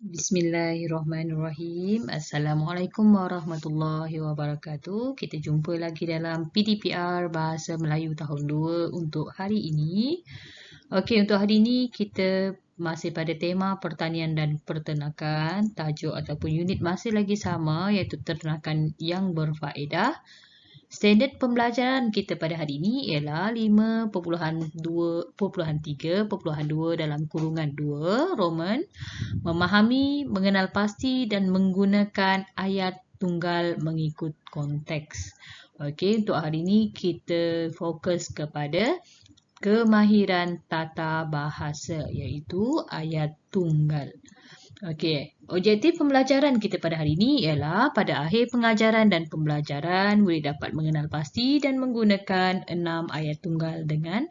Bismillahirrahmanirrahim. Assalamualaikum warahmatullahi wabarakatuh. Kita jumpa lagi dalam PDPR Bahasa Melayu tahun 2 untuk hari ini. Okey, untuk hari ini kita masih pada tema pertanian dan peternakan. Tajuk ataupun unit masih lagi sama iaitu ternakan yang berfaedah. Standard pembelajaran kita pada hari ini ialah 5.2.3.2 dalam kurungan 2 Roman. Memahami, mengenal pasti dan menggunakan ayat tunggal mengikut konteks. Okey, untuk hari ini kita fokus kepada kemahiran tata bahasa iaitu ayat tunggal. Okey, objektif pembelajaran kita pada hari ini ialah pada akhir pengajaran dan pembelajaran boleh dapat mengenal pasti dan menggunakan 6 ayat tunggal dengan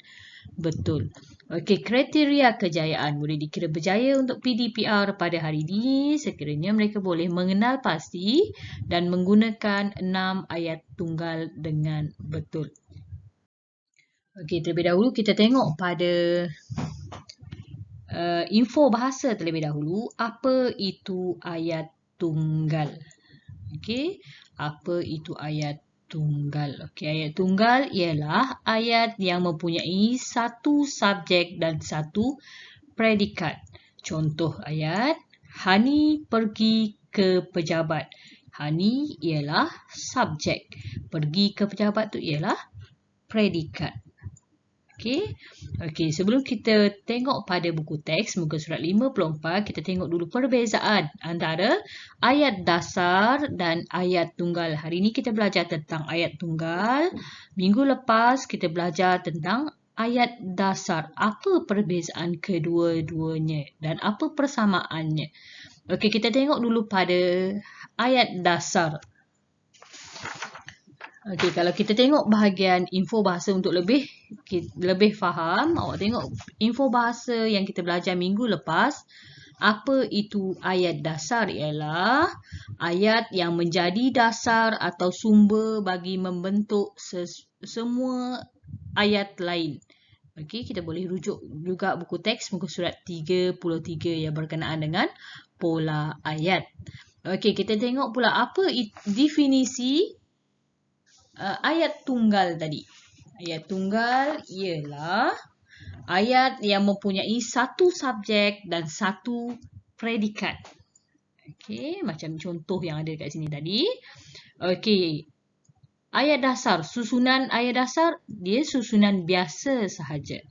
betul. Okey, kriteria kejayaan boleh dikira berjaya untuk PDPR pada hari ini sekiranya mereka boleh mengenal pasti dan menggunakan 6 ayat tunggal dengan betul. Okey, terlebih dahulu kita tengok pada info bahasa terlebih dahulu. Apa itu ayat tunggal? Okey, apa itu ayat tunggal? Okey, ayat tunggal ialah ayat yang mempunyai satu subjek dan satu predikat. Contoh ayat, Hani pergi ke pejabat. Hani ialah subjek. Pergi ke pejabat tu ialah predikat. Okey, sebelum kita tengok pada buku teks muka surat 54, kita tengok dulu perbezaan antara ayat dasar dan ayat tunggal. Hari ini kita belajar tentang ayat tunggal. Minggu lepas kita belajar tentang ayat dasar. Apa perbezaan kedua-duanya dan apa persamaannya? Okey, kita tengok dulu pada ayat dasar. Okey, kalau kita tengok bahagian info bahasa untuk lebih faham, awak tengok info bahasa yang kita belajar minggu lepas. Apa itu ayat dasar? Ialah ayat yang menjadi dasar atau sumber bagi membentuk semua ayat lain. Okey, kita boleh rujuk juga buku teks muka surat 33 yang berkenaan dengan pola ayat. Okey, kita tengok pula apa definisi ayat tunggal tadi. Ayat tunggal ialah ayat yang mempunyai satu subjek dan satu predikat. Okey, macam contoh yang ada dekat sini tadi. Okey, ayat dasar, susunan ayat dasar, dia susunan biasa sahaja.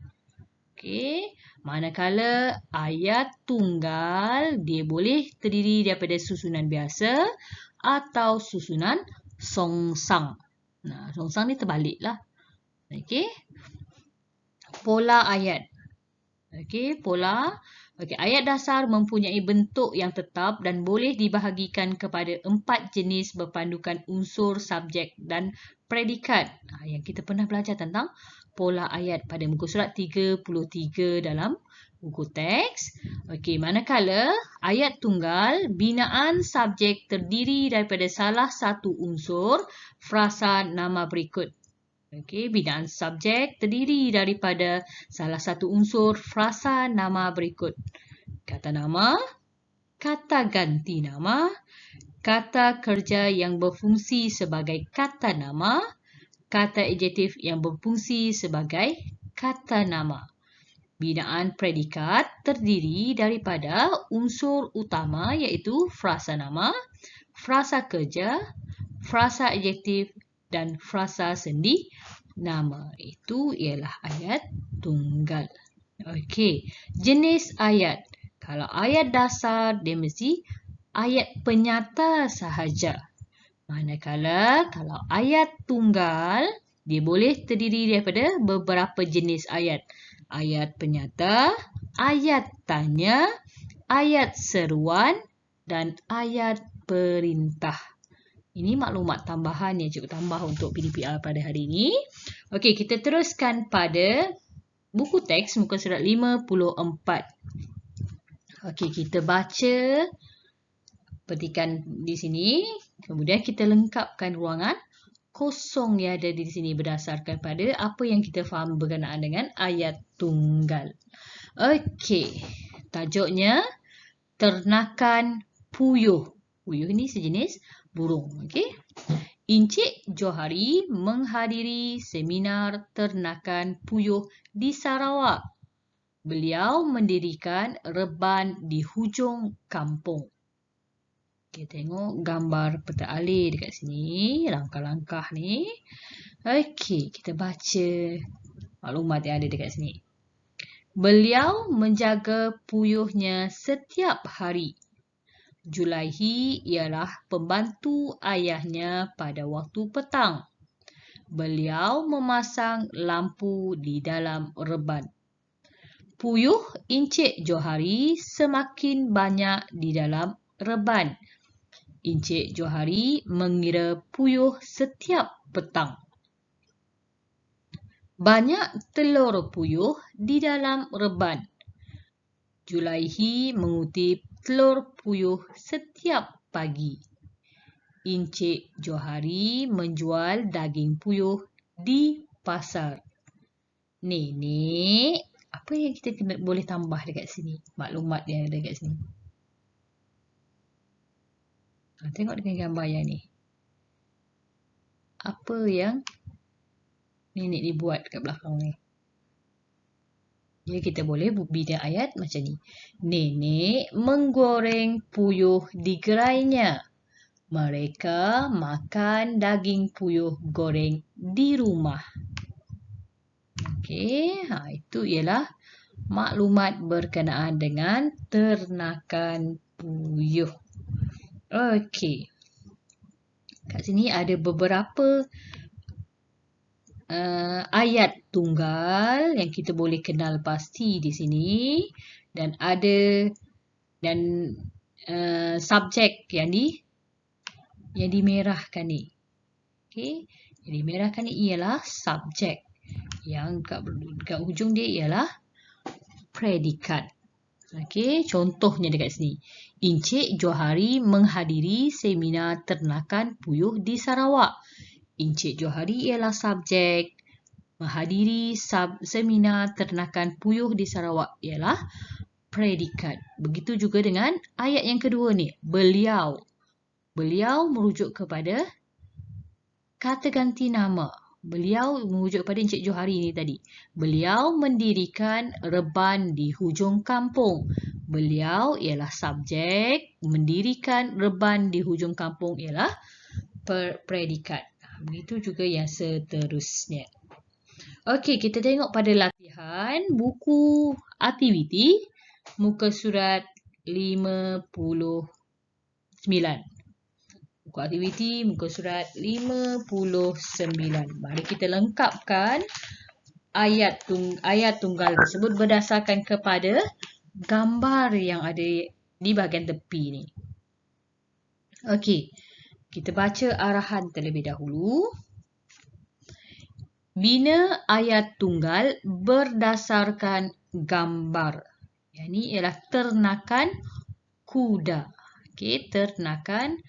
Okey, manakala ayat tunggal, dia boleh terdiri daripada susunan biasa atau susunan songsang. Nah, songsang ni terbalik lah. Okey. Pola ayat. Okey, pola. Okey, ayat dasar mempunyai bentuk yang tetap dan boleh dibahagikan kepada 4 jenis berpandukan unsur subjek dan predikat. Yang kita pernah belajar tentang pola ayat pada muka surat 33 dalam buku teks. Okey, manakala ayat tunggal, binaan subjek terdiri daripada salah satu unsur frasa nama berikut. Okey, binaan subjek terdiri daripada salah satu unsur frasa nama berikut. Kata nama, kata ganti nama, kata kerja yang berfungsi sebagai kata nama, kata adjektif yang berfungsi sebagai kata nama. Binaan predikat terdiri daripada unsur utama iaitu frasa nama, frasa kerja, frasa adjektif dan frasa sendi nama. Itu ialah ayat tunggal. Okey, jenis ayat. Kalau ayat dasar dia mesti ayat penyata sahaja. Manakala kalau ayat tunggal dia boleh terdiri daripada beberapa jenis ayat. Ayat penyata, ayat tanya, ayat seruan dan ayat perintah. Ini maklumat tambahan yang cikgu tambah untuk PDPR pada hari ini. Okey, kita teruskan pada buku teks muka surat 54. Okey, kita baca petikan di sini. Kemudian kita lengkapkan ruangan kosong yang ada di sini berdasarkan pada apa yang kita faham berkenaan dengan ayat tunggal. Okey, tajuknya ternakan puyuh. Puyuh ini sejenis burung. Okey. Encik Johari menghadiri seminar ternakan puyuh di Sarawak. Beliau mendirikan reban di hujung kampung. Okey, tengok gambar peta alih dekat sini, langkah-langkah ni. Okey, kita baca maklumat yang ada dekat sini. Beliau menjaga puyuhnya setiap hari. Julaihi ialah pembantu ayahnya pada waktu petang. Beliau memasang lampu di dalam reban. Puyuh Encik Johari semakin banyak di dalam reban. Encik Johari mengira puyuh setiap petang. Banyak telur puyuh di dalam reban. Julaihi mengutip telur puyuh setiap pagi. Encik Johari menjual daging puyuh di pasar. Nenek, apa yang kita boleh tambah dekat sini? Maklumat yang ada dekat sini. Tengok dengan gambar yang ni. Apa yang nenek dibuat kat belakang ni? Jadi kita boleh bina ayat macam ni. Nenek menggoreng puyuh di gerainya. Mereka makan daging puyuh goreng di rumah. Okey, itu ialah maklumat berkenaan dengan ternakan puyuh. Okey. Kat sini ada beberapa ayat tunggal yang kita boleh kenal pasti di sini, dan ada subjek yang dimerahkan ni. Okey, yang dimerahkan ni ialah subjek. Yang kat hujung dia ialah predikat. Okey, contohnya dekat sini. Encik Johari menghadiri seminar ternakan puyuh di Sarawak. Encik Johari ialah subjek. Menghadiri seminar ternakan puyuh di Sarawak ialah predikat. Begitu juga dengan ayat yang kedua ni. Beliau. Beliau merujuk kepada kata ganti nama. Beliau merujuk kepada Encik Johari ni tadi. Beliau mendirikan reban di hujung kampung. Beliau ialah subjek. Mendirikan reban di hujung kampung ialah predikat. Begitu juga yang seterusnya. Okey, kita tengok pada latihan buku aktiviti muka surat 59. Buku aktiviti muka surat 59. Mari kita lengkapkan ayat tunggal tersebut berdasarkan kepada gambar yang ada di bahagian tepi ni. Okey, kita baca arahan terlebih dahulu. Bina ayat tunggal berdasarkan gambar. Yang ini ialah ternakan kuda. Okey, ternakan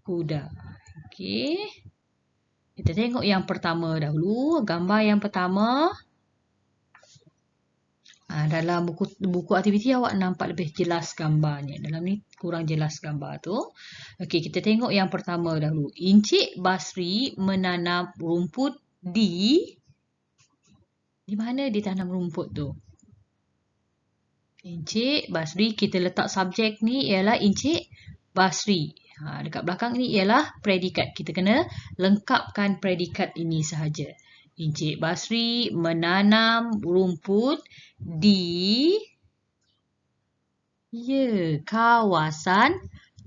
kuda. Okey. Kita tengok yang pertama dahulu. Gambar yang pertama. Dalam buku aktiviti awak nampak lebih jelas gambarnya. Dalam ni kurang jelas gambar tu. Okey, kita tengok yang pertama dahulu. Encik Basri menanam rumput di mana dia tanam rumput tu? Encik Basri, kita letak subjek ni ialah Encik Basri. Dekat belakang ni ialah predikat. Kita kena lengkapkan predikat ini sahaja. Encik Basri menanam rumput di kawasan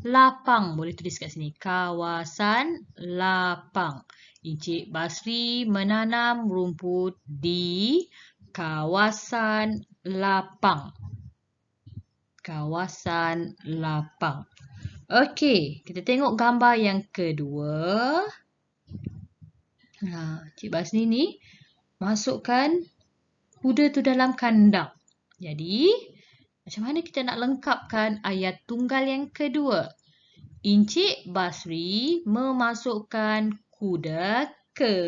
lapang. Boleh tulis kat sini. Kawasan lapang. Encik Basri menanam rumput di kawasan lapang. Kawasan lapang. Okey, kita tengok gambar yang kedua. Cik Basri ni masukkan kuda tu dalam kandang. Jadi, macam mana kita nak lengkapkan ayat tunggal yang kedua? Encik Basri memasukkan kuda ke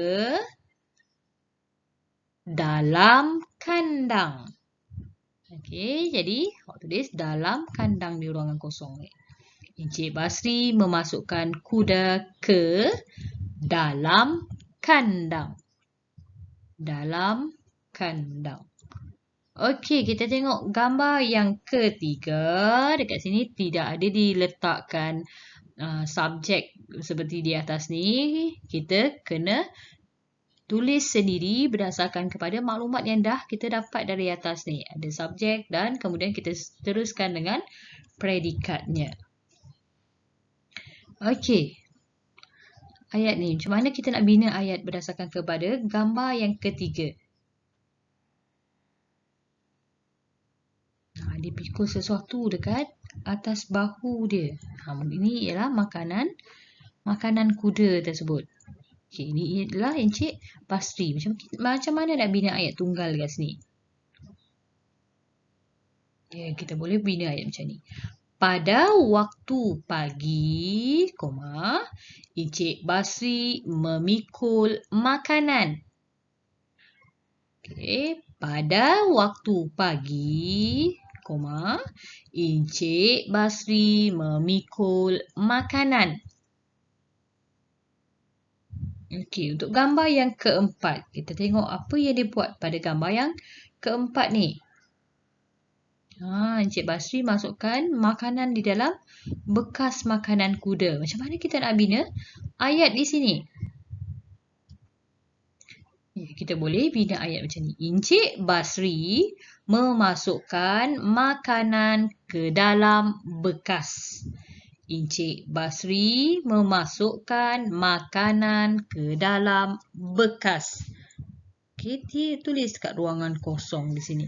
dalam kandang. Okey, jadi awak tulis dalam kandang di ruangan kosong ni. Encik Basri memasukkan kuda ke dalam kandang. Dalam kandang. Okey, kita tengok gambar yang ketiga. Dekat sini tidak ada diletakkan subjek seperti di atas ni. Kita kena tulis sendiri berdasarkan kepada maklumat yang dah kita dapat dari atas ni. Ada subjek dan kemudian kita teruskan dengan predikatnya. Okey. Ayat ni, macam mana kita nak bina ayat berdasarkan kepada gambar yang ketiga? Dia pikul sesuatu dekat atas bahu dia. Ini ialah makanan kuda tersebut. Okay, ini adalah Encik Basri. Macam mana nak bina ayat tunggal kat sini? Ya, kita boleh bina ayat macam ni. Pada waktu pagi, Encik Basri memikul makanan. Okay, pada waktu pagi, Encik Basri memikul makanan. Okey, untuk gambar yang keempat, kita tengok apa yang dia buat pada gambar yang keempat ni. Encik Basri masukkan makanan di dalam bekas makanan kuda. Macam mana kita nak bina ayat di sini? Kita boleh bina ayat macam ni. Encik Basri memasukkan makanan ke dalam bekas. Encik Basri memasukkan makanan ke dalam bekas. Kita tulis kat ruangan kosong di sini.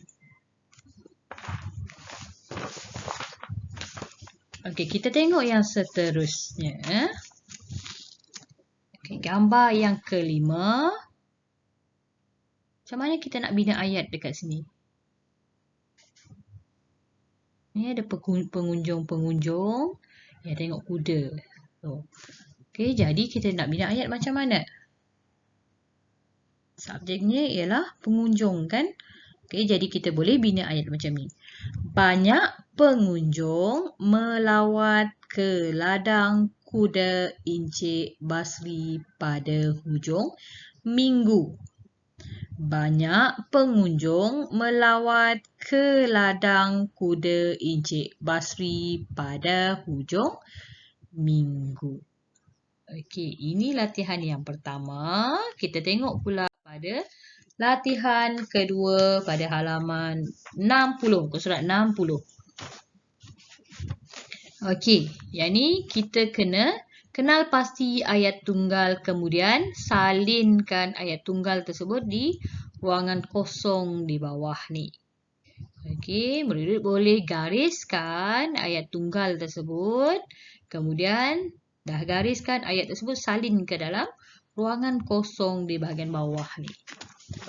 Okey, kita tengok yang seterusnya. Okey, gambar yang kelima. Macam mana kita nak bina ayat dekat sini? Ni ada pengunjung-pengunjung yang tengok kuda. Okey, jadi kita nak bina ayat macam mana? Subjeknya ialah pengunjung kan? Okey, jadi kita boleh bina ayat macam ni. Banyak pengunjung melawat ke ladang kuda Encik Basri pada hujung minggu. Banyak pengunjung melawat ke ladang kuda Encik Basri pada hujung minggu. Okey, ini latihan yang pertama. Kita tengok pula pada latihan kedua pada halaman 60, muka surat 60. Okey, yang ni kita kena kenal pasti ayat tunggal, kemudian salinkan ayat tunggal tersebut di ruangan kosong di bawah ni. Okey, murid-murid boleh gariskan ayat tunggal tersebut. Kemudian dah gariskan ayat tersebut, salin ke dalam ruangan kosong di bahagian bawah ni.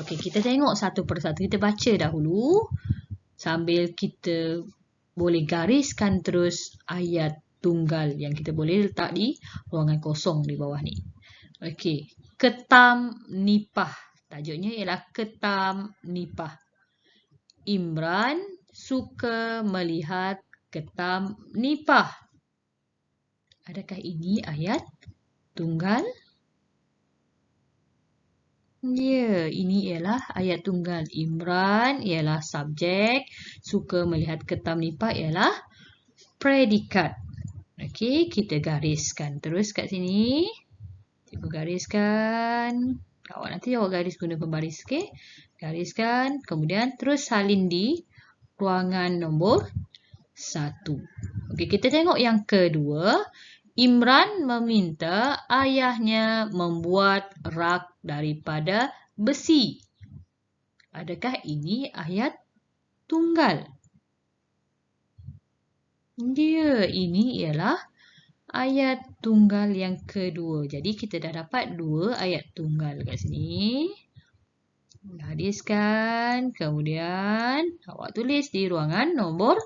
Okey, kita tengok satu persatu. Kita baca dahulu sambil kita boleh gariskan terus ayat tunggal yang kita boleh letak di ruangan kosong di bawah ni. Okey, ketam nipah. Tajuknya ialah ketam nipah. Imran suka melihat ketam nipah. Adakah ini ayat tunggal? Ya, ini ialah ayat tunggal. Imran ialah subjek. Suka melihat ketam nipah ialah predikat. Okey, kita gariskan terus kat sini. Cikgu gariskan. Nanti awak garis guna pembaris. Okey, gariskan. Kemudian terus salin di ruangan nombor 1. Okey, kita tengok yang kedua. Imran meminta ayahnya membuat rak daripada besi. Adakah ini ayat tunggal? Ya, ini ialah ayat tunggal yang kedua. Jadi kita dah dapat 2 ayat tunggal kat sini. Gariskan, kemudian awak tulis di ruangan nombor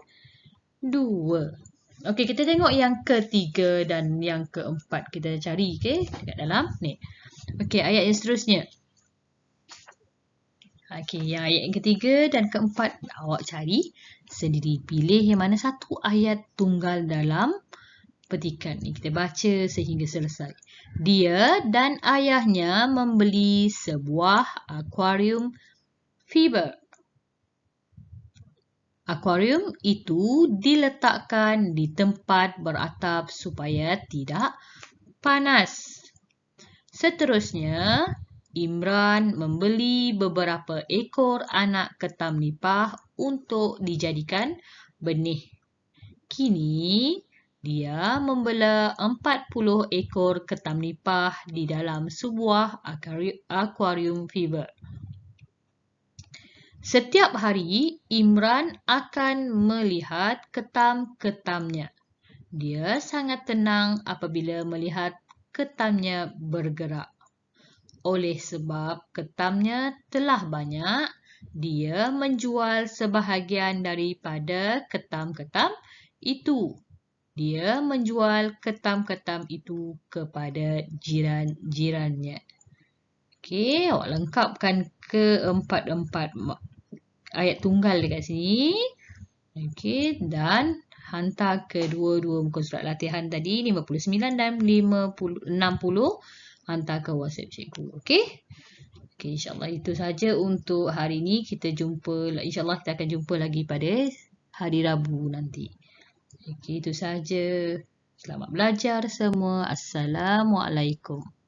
2. Okey, kita tengok yang ketiga dan yang keempat. Kita cari dekat dalam ni. Okey, ayat yang seterusnya. Okey, yang ayat yang ketiga dan keempat awak cari sendiri. Pilih yang mana satu ayat tunggal dalam petikan ni. Kita baca sehingga selesai. Dia dan ayahnya membeli sebuah akuarium fiber. Akuarium itu diletakkan di tempat beratap supaya tidak panas. Seterusnya, Imran membeli beberapa ekor anak ketam nipah untuk dijadikan benih. Kini, dia membela 40 ekor ketam nipah di dalam sebuah akuarium fiber. Setiap hari, Imran akan melihat ketam-ketamnya. Dia sangat tenang apabila melihat ketamnya bergerak. Oleh sebab ketamnya telah banyak, dia menjual sebahagian daripada ketam-ketam itu. Dia menjual ketam-ketam itu kepada jiran-jirannya. Okey, awak lengkapkan keempat-empat ayat tunggal dekat sini. Okey, dan hantar ke dua-dua muka surat latihan tadi 59 dan 60 hantar ke WhatsApp cikgu. Okey? Okey, insya-Allah itu saja untuk hari ini. Kita jumpa, insya-Allah kita akan jumpa lagi pada hari Rabu nanti. Okey, itu saja. Selamat belajar semua. Assalamualaikum.